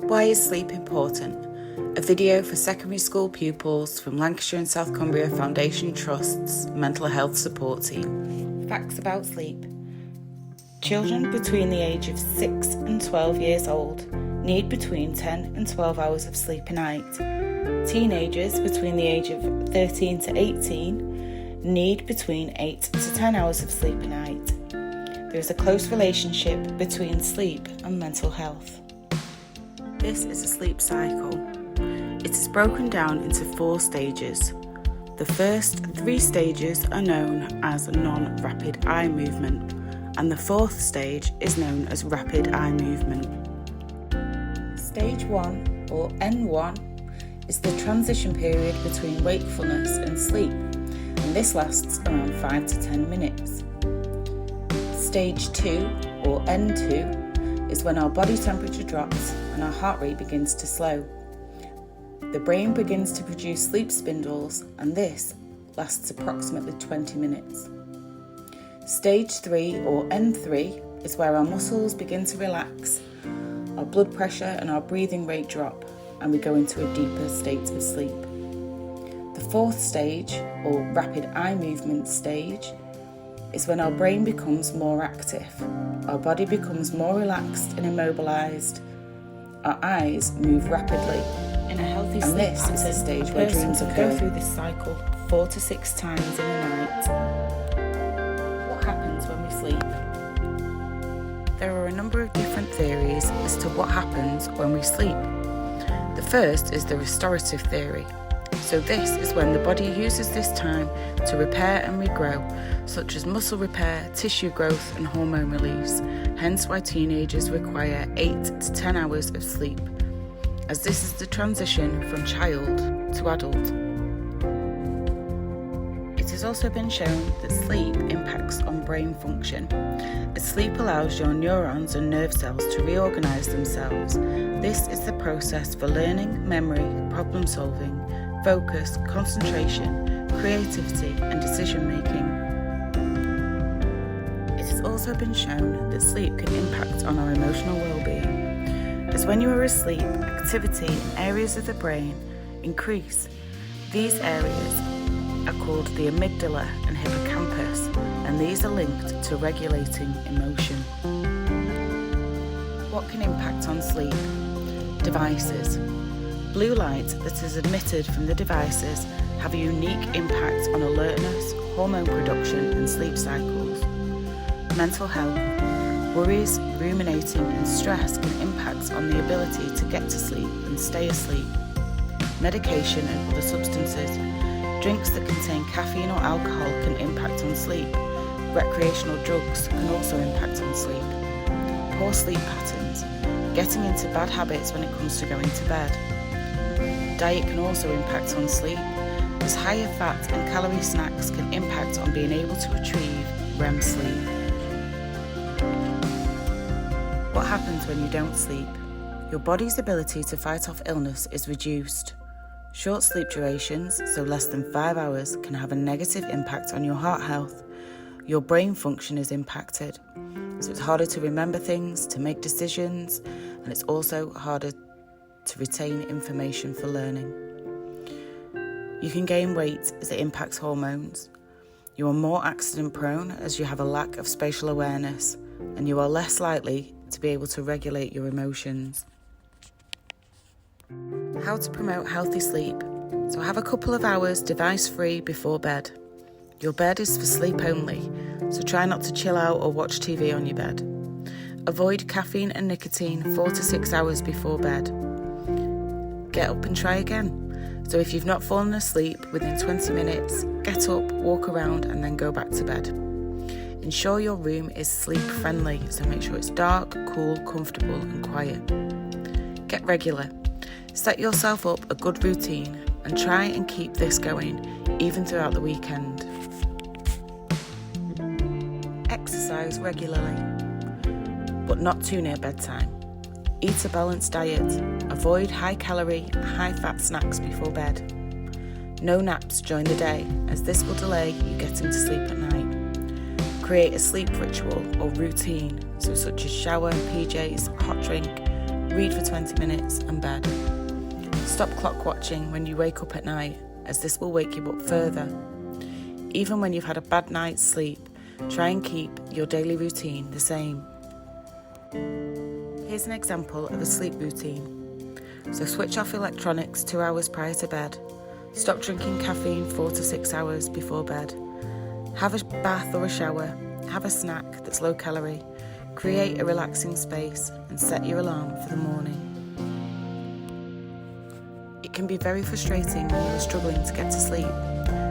Why is sleep important? A video for secondary school pupils from Lancashire and South Cumbria Foundation Trust's Mental Health Support Team. Facts about sleep. Children between the age of 6 and 12 years old need between 10 and 12 hours of sleep a night. Teenagers between the age of 13 to 18 need between 8 to 10 hours of sleep a night. There is a close relationship between sleep and mental health. This is a sleep cycle. It is broken down into 4 stages. The first 3 stages are known as non-rapid eye movement, and the 4th stage is known as rapid eye movement. Stage 1, or N1, is the transition period between wakefulness and sleep, and this lasts around 5 to 10 minutes. Stage 2, or N2, is when our body temperature drops and our heart rate begins to slow. The brain begins to produce sleep spindles, and this lasts approximately 20 minutes. Stage 3, or N3, is where our muscles begin to relax, our blood pressure and our breathing rate drop, and we go into a deeper state of sleep. The 4th stage, or rapid eye movement stage, is when our brain becomes more active, our body becomes more relaxed and immobilized, our eyes move rapidly. In a healthy sleep pattern, is the stage where dreams occur. Go through this cycle 4 to 6 times in a night. What happens when we sleep? There are a number of different theories as to what happens when we sleep. The first is the restorative theory. So this is when the body uses this time to repair and regrow, such as muscle repair, tissue growth and hormone release, hence why teenagers require 8 to 10 hours of sleep, as this is the transition from child to adult. It has also been shown that sleep impacts on brain function, as sleep allows your neurons and nerve cells to reorganize themselves. This is the process for learning, memory, problem solving, focus, concentration, creativity and decision making. It has also been shown that sleep can impact on our emotional well-being, as when you are asleep, activity in areas of the brain increase. These areas are called the amygdala and hippocampus, and these are linked to regulating emotion. What can impact on sleep? Devices. Blue light that is emitted from the devices have a unique impact on alertness, hormone production and sleep cycles. Mental health. Worries, ruminating and stress can impact on the ability to get to sleep and stay asleep. Medication and other substances. Drinks that contain caffeine or alcohol can impact on sleep. Recreational drugs can also impact on sleep. Poor sleep patterns. Getting into bad habits when it comes to going to bed. Diet can also impact on sleep, as higher fat and calorie snacks can impact on being able to retrieve REM sleep. What happens when you don't sleep? Your body's ability to fight off illness is reduced. Short sleep durations, so less than 5 hours, can have a negative impact on your heart health. Your brain function is impacted, so it's harder to remember things, to make decisions, and it's also harder to retain information for learning. You can gain weight as it impacts hormones. You are more accident prone as you have a lack of spatial awareness, and you are less likely to be able to regulate your emotions. How to promote healthy sleep. So have a couple of hours device free before bed. Your bed is for sleep only, so try not to chill out or watch TV on your bed. Avoid caffeine and nicotine 4 to 6 hours before bed. Get up and try again. So if you've not fallen asleep within 20 minutes, get up, walk around and then go back to bed. Ensure your room is sleep friendly, so make sure it's dark, cool, comfortable and quiet. Get regular. Set yourself up a good routine and try and keep this going even throughout the weekend. Exercise regularly, but not too near bedtime. Eat a balanced diet. Avoid high-calorie, high-fat snacks before bed. No naps during the day, as this will delay you getting to sleep at night. Create a sleep ritual or routine, such as shower, PJs, hot drink, read for 20 minutes and bed. Stop clock watching when you wake up at night, as this will wake you up further. Even when you've had a bad night's sleep, try and keep your daily routine the same. Here's an example of a sleep routine. So switch off electronics 2 hours prior to bed. Stop drinking caffeine 4 to 6 hours before bed. Have a bath or a shower. Have a snack that's low calorie. Create a relaxing space and set your alarm for the morning. It can be very frustrating when you are struggling to get to sleep.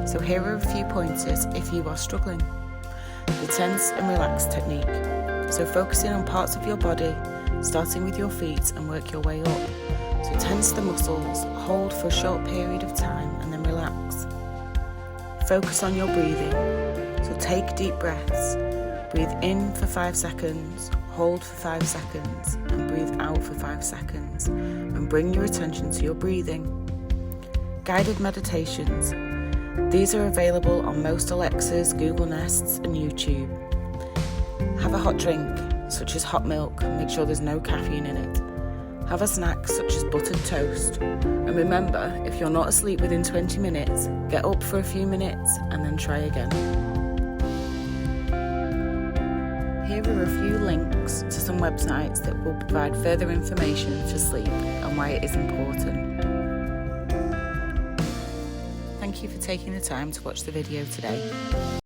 So here are a few pointers if you are struggling. The tense and relax technique. So focusing on parts of your body, starting with your feet and work your way up. So tense the muscles, hold for a short period of time and then relax. Focus on your breathing. So take deep breaths. Breathe in for 5 seconds, hold for 5 seconds and breathe out for 5 seconds. And bring your attention to your breathing. Guided meditations. These are available on most Alexas, Google Nests and YouTube. Have a hot drink, such as hot milk, and make sure there's no caffeine in it. Have a snack such as buttered toast. And remember, if you're not asleep within 20 minutes, get up for a few minutes and then try again. Here are a few links to some websites that will provide further information for sleep and why it is important. Thank you for taking the time to watch the video today.